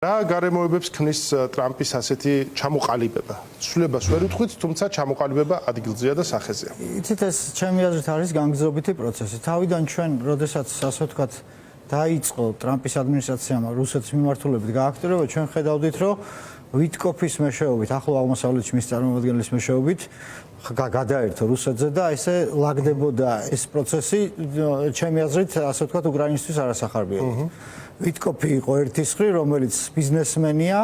რა გარემოებებს ქმნის ტრამპის ასეთი ჩამოყალიბება? ცვლილებას ვერ უთქვით, თუმცა ჩამოყალიბება ადგილზეა და სახეზეა. იცით, ეს ჩემი აზრით არის განგრძობითი პროცესი. თავიდან ჩვენ, როდესაც ასე ვთქვათ, დაიწყო ტრამპის ადმინისტრაციამ რუსეთის მიმართულებით გააქტირება, ჩვენ ხედავდით, რომ ვიტკოფის მეშვეობით, ახლო აღმოსავლეთში მის წარმომადგენლის მეშვეობით გადაერთო რუსეთზე და ესე ლაგდებოდა ეს პროცესი, ჩემი აზრით, ასე ვთქვათ, უკრაინისთვის არასახარბიელად. ვიტკოფი იყო ერთის მხრივ, რომელიც ბიზნესმენია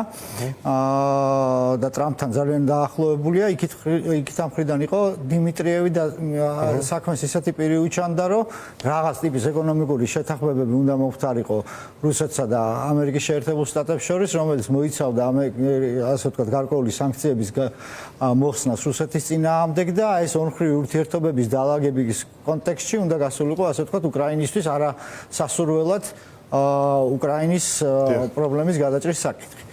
და ტრამპთან ძალიან დაახლოებულია, იქით ამ მხრიდან იყო დიმიტრიევი და საქმეს ისეთი პირი უჩანდა, რომ რაღაც ტიპის ეკონომიკური შეთანხმებები უნდა მომხდარიყო რუსეთსა და ამერიკის შეერთებულ შტატებს შორის, რომელიც მოიცავდა ასე ვთქვათ, გარკვეული სანქციების მოხსნას რუსეთის წინააღმდეგ და ეს ორმხრივი ურთიერთობების დაალაგების კონტექსტში უნდა გასულიყო, ასე ვთქვათ, უკრაინისთვის არა სასურველად უკრაინის პრობლემის გადაჭრის საკითხი.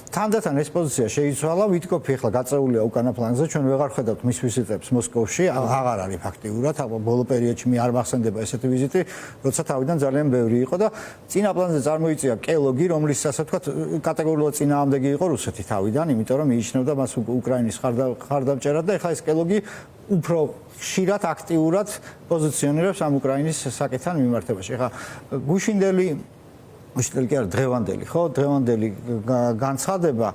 თანდათან ეს პოზიცია შეიცვალა, ვიტკოფი ახლა გაწეულია უკანა პლანზე, ჩვენ ვეღარ ხედავთ მის ვიზიტებს მოსკოვში, აღარ არის ფაქტიურად, ბოლო პერიოდში მე არ მახსენდება ესეთი ვიზიტი, როცა თავიდან ძალიან ბევრი იყო და წინა პლანზე წარმოიწია კელოგი, რომლის ასე ვთქვათ, კატეგორიულად წინააღმდეგი იყო რუსეთი თავიდან, იმიტომ რომ მიიჩნევდა მას უკრაინის ხარდამჭერად და ახლა ეს კელოგი უფრო ხშირად აქტიურად პოზიციონირებს ამ უკრაინის საკითხთან მიმართებაში. ახლა გუშინდელი კი არა, დღევანდელი, ხო? დღევანდელი განცხადება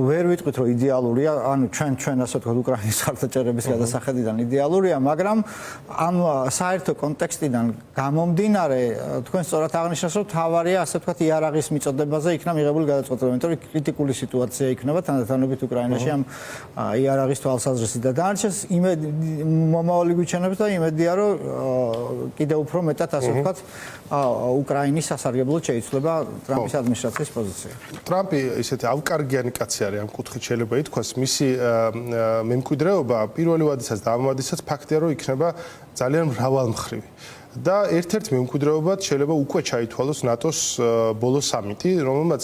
ვერ ვიტყვით, რომ იდეალურია, ანუ ჩვენ ასე ვთქვათ, უკრაინის ხარდაჭერების გადასახედიდან იდეალურია, მაგრამ ამ საერთო კონტექსტიდან გამომდინარე, თქვენ სწორად აღნიშნავს, რომ თავარია, ასე ვთქვათ, იარაღის მიწოდებაზე იქნა მიღებული გადაწყვეტილება, იმიტომ რომ კრიტიკული სიტუაცია იქნება თანდათანობით უკრაინაში ამ იარაღის თვალსაზრისით და დანარჩენს მომავალი გვიჩვენებს და იმედია, რომ კიდევ უფრო მეტად, ასე ვთქვათ, უკრაინის სასარგებლოდ შეიცვლება ტრამპის ადმინისტრაციის პოზიცია. ტრამპი ისეთი ავკარგიანი კაცი არის ამ კუთხით შეიძლება ითქვას, მისი მემკვიდრეობა პირველი ვადისაც და ამ ვადისაც ფაქტია, რომ იქნება ძალიან მრავალმხრივი. და ერთ-ერთ მემკვიდრეობად შეიძლება უკვე ჩაითვალოს ნატოს ბოლო სამიტი, რომელმაც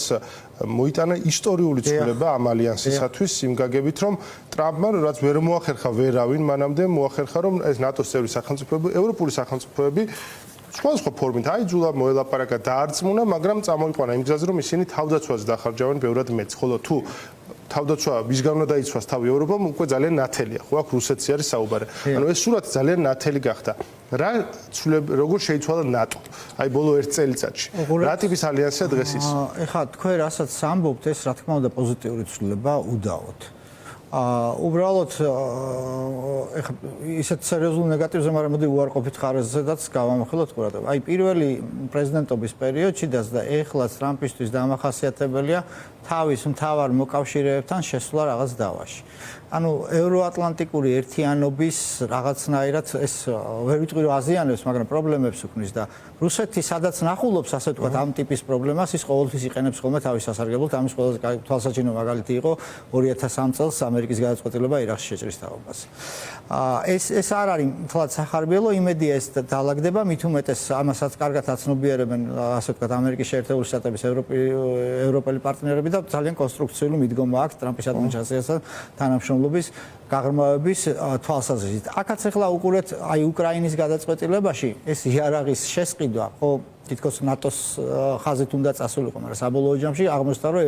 მოიტანა ისტორიული ცვლილება ამ ალიანსისათვის, იმ გაგებით, რომ ტრამპმა რაც ვერ მოახერხა ვერავინ, მანამდე მოახერხა, რომ ეს ნატოს წევრი სახელმწიფოები, ევროპული სახელმწიფოები სხვა ფორმით აიძულა, მოელაპარაკა, დაარწმუნა, მაგრამ წამოიყვანა იმ გზაზე, რომ ისინი თავდაცვას დახარჯავენ ბევრად მეც, ხოლო თუ თავდაცვა მისგან უნდა დაიცვას თავი ევროპამ, უკვე ძალიან ნათელია, ხო აქ რუსეთს არის საუბარი. ანუ ეს სურათი ძალიან ნათელი გახდა. რა როგორ შეიცვალა ნატო? აი ბოლო ერთ წელიწადში. რა ტიპის ალიანსია დღეს ის? ეხლა თქვენ რასაც ამბობთ, ეს რა თქმა უნდა პოზიტიური ცვლილება უდავოდ. უბრალოდ ეხლა ისეთ სერიოზულ ნეგატივზე, მაგრამ მოდი უარყოფით ხარისზედაც გავამახვილოთ ყურადღება. აი პირველი პრეზიდენტობის პერიოდშიდაც და ეხლაც ტრამპისთვის დამახასიათებელია თავის მთავარ მოკავშირეებთან შესვლა რაღაც დავაში. ანუ ევროატლანტიკური ერთიანობის რაღაცნაირად ეს ვერ ვიტყვი რომ აზიანებს, მაგრამ პრობლემებს უქმნის და რუსეთი სადაც ნახულობს, ასე ვთქვათ, ამ ტიპის პრობლემას, ის ყოველთვის იყენებს ხოლმე თავის სასარგებლოდ. ამის ყველაზე თვალსაჩინო მაგალითი იყო 2003 წელს ამერიკის გადაწყვეტილება ირაყში შეჭრის თაობაზე. ეს არ არის თვალ სახარბიელო, იმედია ეს დაალაგდება, მით უმეტეს ამასაც კარგად აცნობიერებენ, ასე ვთქვათ, ამერიკის შეერთებული შტატების ევროპელი პარტნიორები და ძალიან კონსტრუქციული მიდგომა აქვს ტრამპის ადმინისტრაციასთან თანამშრომლობის გაღრმავების თვალსაზრისით. აქაც ახლა უყურეთ, აი უკრაინის გადაწყვეტილებაში ეს იარაღის შესყიდვა, ხო, თითქოს ნატოს ხაზით უნდა წასულიყო, მაგრამ საბოლოო ჯამში აღმოჩნდა, რომ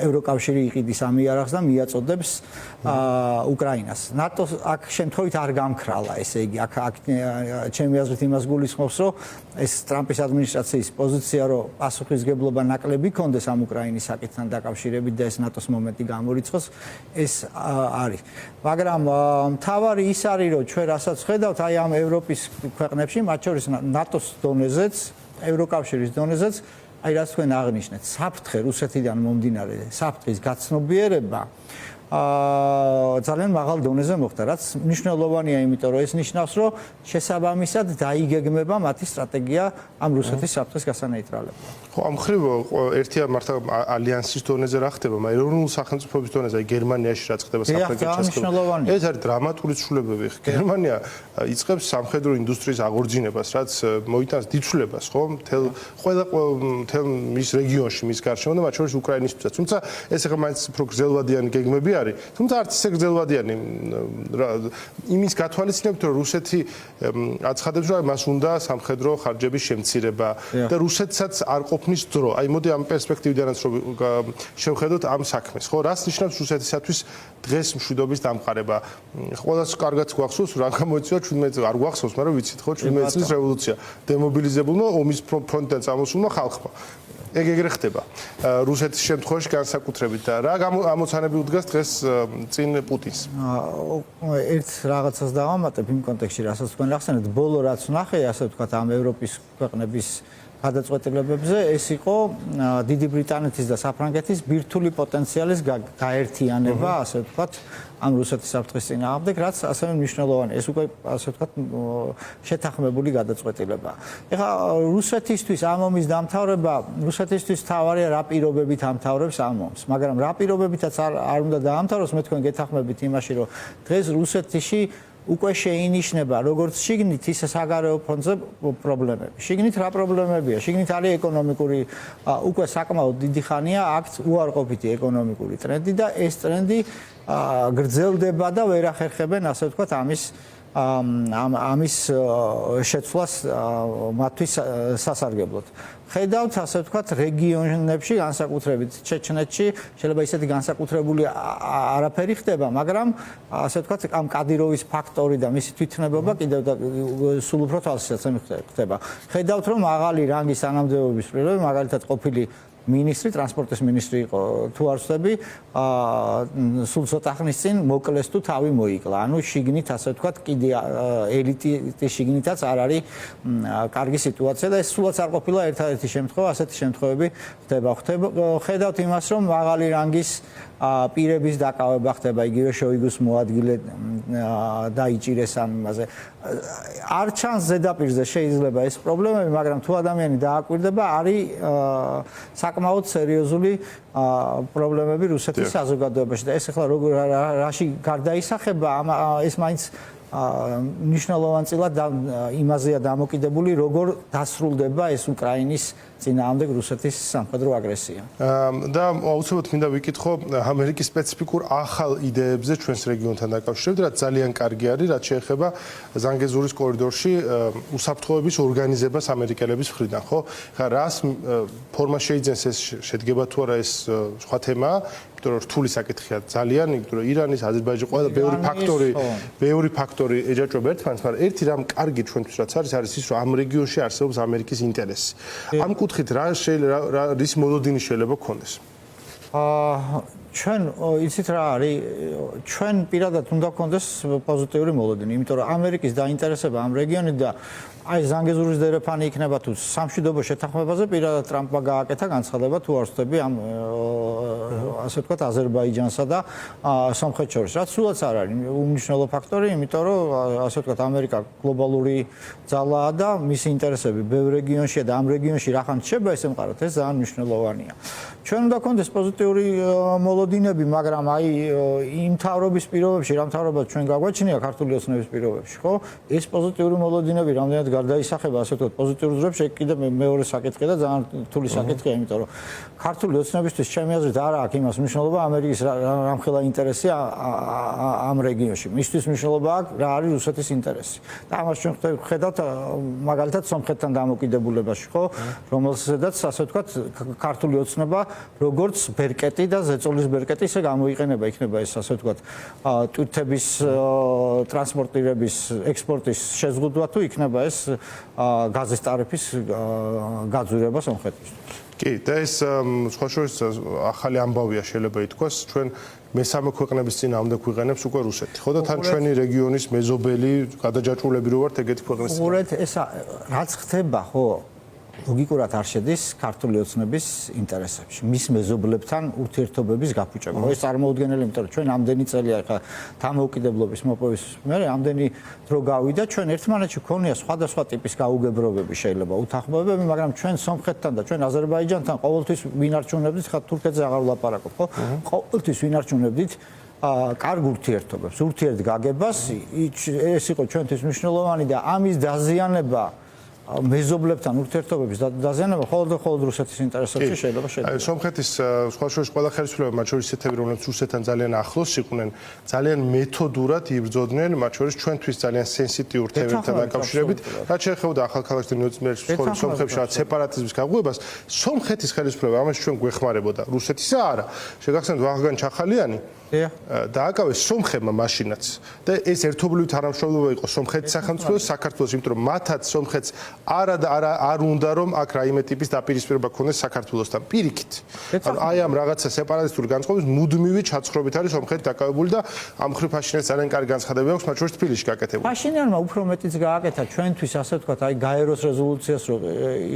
ევროკავშირი იყიდის ამ იარაღს და მიაწოდებს უკრაინას. ნატო აქ შემთხვევით არ გამქრალა, ესე იგი, აქ ჩემი აზრით იმას გულისხმობს, რომ ეს ტრამპის ადმინისტრაციის პოზიცია, რომ პასუხისგებლობა ნაკლები ქონდეს ამ უკრაინის საკითხთან დაკავშირებით და ეს ნატოს მომენტი გამორიცხოს, ეს არის. მაგრამ მთავარი ის არის, რომ ჩვენ რასაც ხედავთ, აი ამ ევროპის ქვეყნებში, მათ შორის ნატოს დონეზეც, ევროკავშირის დონეზეც, აი რაც თქვენ აღნიშნეთ, საფრთხე რუსეთიდან მომდინარე საფრთხის გაცნობიერება ძალიან მაღალ დონეზე მოხდა, რაც მნიშვნელოვანია, იმიტომ რომ ეს ნიშნავს, რომ შესაბამისად დაიგეგმება მათი სტრატეგია ამ რუსეთის საფრთხის გასანეიტრალებლად. ხო, ამ მხრივ ერთია მართლა ალიანსის დონეზე რა ხდება, მაგრამ ეროვნულ სახელმწიფოების დონეზე, აი გერმანიაში რა ხდება საფრთხის შესახებ. ეს არის დრამატული ცვლილებები. გერმანია იწყებს სამხედრო ინდუსტრიის აღორძინებას, რაც მოიტანს დიდ-ცვლილებას, ხო? მთელ მის რეგიონში, მის გარშემო და მათ შორის უკრაინისთვისაც. თუმცა ეს ახლა მაინც უფრო გრძელვადიანი გეგმებია, არის, თუმცა არც ისე გრძელვადიანი იმის გათვალისწინებით, რომ რუსეთი აცხადებს, რომ მას უნდა სამხედრო ხარჯების შემცირება და რუსეთსაც არ ყოფნის დრო. აი მოდი ამ პერსპექტივიდანაც რომ შევხედოთ ამ საქმეს. ხო, რას ნიშნავს რუსეთისათვის დღეს მშვიდობის დამყარება? ყველას კარგად გვახსოვს, რა გამოიწვია 17 წელს, არ გვახსოვს, მაგრამ ვიცით ხო 17 წლის რევოლუცია. დემობილიზებულმა ომის ფრონტიდან წამოსულმა ხალხმა. ეგ ეგრე ხდება. რუსეთის შემთხვევაში განსაკუთრებით და რა ამოცანები უდგას დღეს წინ პუტინს? ერთ რაღაცას დავამატებ იმ კონტექსტში, რასაც თქვენ ახსენეთ, ბოლო რაც ვნახე, ასე ვთქვათ, ამ ევროპის ქვეყნების გადაწყვეტილებებზე, ეს იყო დიდი ბრიტანეთის და საფრანგეთის ბირთვული პოტენციალის გაერთიანება, ასე ვთქვათ, ამ რუსეთის საფრთხის წინააღმდეგ, რაც ასევე მნიშვნელოვანია. ეს უკვე ასე ვთქვათ, შეთანხმებული გადაწყვეტილებაა. ეხლა რუსეთისთვის ამ ომის დამთავრება, რუსეთისთვის თავარია რა პირობებით ამთავრებს ამ ომს, მაგრამ რა პირობებითაც არ უნდა დაამთავროს, მე თქვენ გეთანხმებით იმაში, რომ დღეს რუსეთში უკვე შეინიშნება როგორც შიგნით, ისე საგარეო ფონზე პრობლემები. შიგნით რა პრობლემებია? შიგნით არის ეკონომიკური, უკვე საკმაოდ დიდი ხანია აქ უარყოფითი ეკონომიკური ტრენდი და ეს ტრენდი გრძელდება და ვერ ახერხებენ, ასე ვთქვათ, ამის შეცვლას მათთვის სასარგებლოდ. ხედავთ, ასე ვთქვათ, რეგიონებში, განსაკუთრებით ჩეჩნეთში, შეიძლება ისეთი განსაკუთრებული არაფერი ხდება, მაგრამ ასე ვთქვათ, ამ კადიროვის ფაქტორი და მისი თვითნებობა კიდევ სულ უფრო თვალსაჩინო ხდება. ხედავთ, რომ მაღალი რანგის თანამდებობის პირები, მაგალითად ყოფილი მინისტრი, ტრანსპორტის მინისტრი იყო, თუ არ ვცდები, სულ ცოტა ხნის წინ მოკლეს თუ თავი მოიკლა. ანუ შიგნით, ასე ვთქვათ, კიდე ელიტის შიგნითაც არ არის კარგი სიტუაცია და ეს სულაც არ ყოფილა ერთადერთი შემთხვევა, ასეთი შემთხვევები ხდება. ხედავთ იმას, რომ მაღალი რანგის პირების დაკავება ხდება, იგივე შოიგუს მოადგილე დაიჭირეს ამ იმაზე. არ ჩანს ზედაპირზე შეიძლება ეს პრობლემები, მაგრამ თუ ადამიანი დააკვირდება, არის საკმაოდ სერიოზული პრობლემები რუსეთის საზოგადოებაში და ეს ახლა რაში გარდაისახება, ეს მაინც მნიშვნელოვანწილად იმაზეა დამოკიდებული, როგორ დასრულდება ეს უკრაინის წინააღმდეგ რუსეთის სამხედრო აგრესია. და აუცილებლად მინდა ვიკითხო ამერიკის სპეციფიკურ ახალ იდეებზე ჩვენს რეგიონთან დაკავშირებით, რაც ძალიან კარგი არის, რაც შეეხება ზანგეზურის კორიდორში უსაფრთხოების ორგანიზებას ამერიკელების მხრიდან, ხო? ხა რას ფორმა შეიძენს ეს შედგება თუ არა ეს სხვა თემაა, იმიტომ რომ რთული საკითხია ძალიან, იმიტომ რომ ირანის, აზერბაიჯანის ყველა ბევრი ფაქტორი ეჯაჭვება ერთმანეთს, მაგრამ ერთი რამ კარგი ჩვენთვის რაც არის ის, რომ ამ რეგიონში არსებობს ამერიკის ინტერესი. ამ კუთხით რის მოლოდინი შეიძლება გქონდეს? ჩვენ იცით რა არის, ჩვენ პირადად უნდა გქონდეს პოზიტიური მოლოდინი, იმიტომ რომ ამერიკის დაინტერესება ამ რეგიონით და აი ზანგეზურის დერეფანი იქნება თუ სამშვიდობო შეთანხმებაზე პირადად ტრამპმა გააკეთა განცხადება თუ არ ვცდები ამ ასე ვთქვათ აზერბაიჯანსა და სომხეთს შორის. რაც სულაც არ არის უმნიშვნელო ფაქტორი, იმიტომ რომ ასე ვთქვათ ამერიკა გლობალური ძალაა და მისი ინტერესები ბევრ რეგიონშია და ამ რეგიონში რახან რჩება ეს ემყაროთ, ეს ძალიან მნიშვნელოვანია. ჩვენ უნდა გქონდეს პოზიტიური მოლოდინები, მაგრამ აი იმ თავრობის პირობებში, რა მთავრობა ჩვენ გაგვაჩნია ქართული ოცნების პირობებში, ხო? ეს პოზიტიური მოლოდინები რამდენად გარდაისახება, ასე ვთქვათ, პოზიტიურ ძრებს, ეგ კიდე მეორე საკითხია და ძალიან რთული საკითხია, იმიტომ რომ ქართული ოცნებისთვის ჩემი აზრით არ აქვს იმას მნიშვნელობა ამერიკის რამხელა ინტერესია ამ რეგიონში. მისთვის მნიშვნელობა აქვს რა არის რუსეთის ინტერესი. და ამას ჩვენ ხედავთ მაგალითად სომხეთთან დამოკიდებულებაში, ხო? რომელსაც ასე ვთქვათ, ქართული ოცნება როგორც ბერკეტი და ზეწოლის ბერკეტი ისე გამოიყენება, იქნება ეს ასე ვთქვათ, ტვირთების ტრანსპორტირების ექსპორტის შეზღუდვა თუ იქნება ეს გაზის ტარიფის გაძვირება სომხეთისთვის. კი, და ეს სხვა შორის ახალი ამბავია შეიძლება ითქვას, ჩვენ მესამე ქვეყნების წინააღმდეგ გვიყენებს უკვე რუსეთი. ხო და თან ჩვენი რეგიონის მეზობელი გადაჯაჭვულები რო ვართ ეგეთი ქვეყნის. უყურეთ, ეს რაც ხდება, ხო? ლოგიკურად არ შედის ქართული ოცნების ინტერესებში. მის მეზობლებთან ურთიერთობების გაფუჭება. ეს წარმოუდგენელი, იმიტომ რომ ჩვენ ამდენი წელია ხა დამოუკიდებლობის მოპოვის მერე ამდენი დრო გავიდა, ჩვენ ერთმანეთში გქონია სხვადასხვა ტიპის გაუგებრობები, შეიძლება უთანხმოებები, მაგრამ ჩვენ სომხეთთან და ჩვენ აზერბაიჯანთან ყოველთვის ვინარჩუნებდით, ხა თურქეთზე აღარ ვლაპარაკობ, ხო? ყოველთვის ვინარჩუნებდით კარგ ურთიერთობებს, ურთიერთგაგებას, ეს იყო ჩვენთვის მნიშვნელოვანი და ამის დაზიანება მეზობლებთან ურთიერთობების დაზიანება მხოლოდ რუსეთის ინტერესებში შეიძლება შედგება. სომხეთის სხვა შორის ყველა ხელისუფლება, მათ შორის ისეთები, რომლებიც რუსეთთან ძალიან ახლოს იყვნენ, ძალიან მეთოდურად იბრძოდნენ, მათ შორის ჩვენთვის ძალიან სენსიტიურ თემებთან დაკავშირებით, რაც შეეხებოდა ახალქალაქის ნებისმიერ სომხებში სეპარატიზმის გაღვივებას. სომხეთის ხელისუფლება ამაში ჩვენ გვეხმარებოდა, რუსეთისა არა. შეგახსენებთ ვახაგან ჩახალიანი დააკავეს სომხებმა მაშინაც და ეს ერთობლივი თანამშრომლობა იყო სომხეთის სახელმწიფოს საქართველოს, იმიტომ რომ მათაც სომხეთს არ უნდა რომ აქ რაიმე ტიპის დაპირისპირება ქონდეს საქართველოსთან პირიქით. ანუ აი ამ რაღაცა სეპარატისტული განწყობის მუდმივი ჩაცხრობით არის სომხეთი დაკავებული და ამ მხრივ ფაშინიანს ძალიან კარგი განცხადები აქვს, მათ შორის თბილისში გაკეთებული. ფაშინიანმა უფრო მეტიც გააკეთა ჩვენთვის, ასე ვთქვათ, აი გაეროს რეზოლუციას რო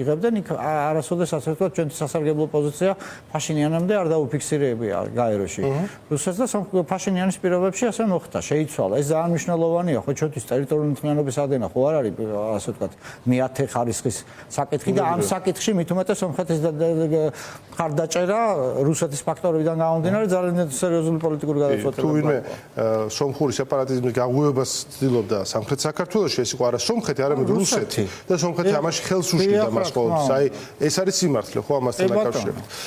იღებდნენ, იქ არასოდეს ასე ვთქვათ, ჩვენთვის სასარგებლო პოზიცია ფაშინიანამდე არ დაუფიქსირებია გაეროში. რუსეთს და ფაშინიანის პირობებში ასე მოხდა, შეიცვალა. ეს ძალიან მნიშვნელოვანია, ხო ჩვენთვის ტერიტორიული მთლიანობის ადენა ხო არ არის, ასე ვთქვათ, მეათე ხარისხის საკითხი და ამ საკითხში მით უმეტეს სომხეთის ხარდაჭერა რუსეთის ფაქტორებიდან გამომდინარე ძალიან სერიოზული პოლიტიკური გადაწყვეტილება. თუ ვინმე სომხური სეპარატიზმის გაღვივებას ცდილობდა სამხრეთ საქართველოში, ეს იყო არა სომხეთი, არამედ რუსეთი და სომხეთი ამაში ხელს უშლიდა მას ყოველთვის. აი ეს არის სიმართლე ხო ამასთან დაკავშირებით.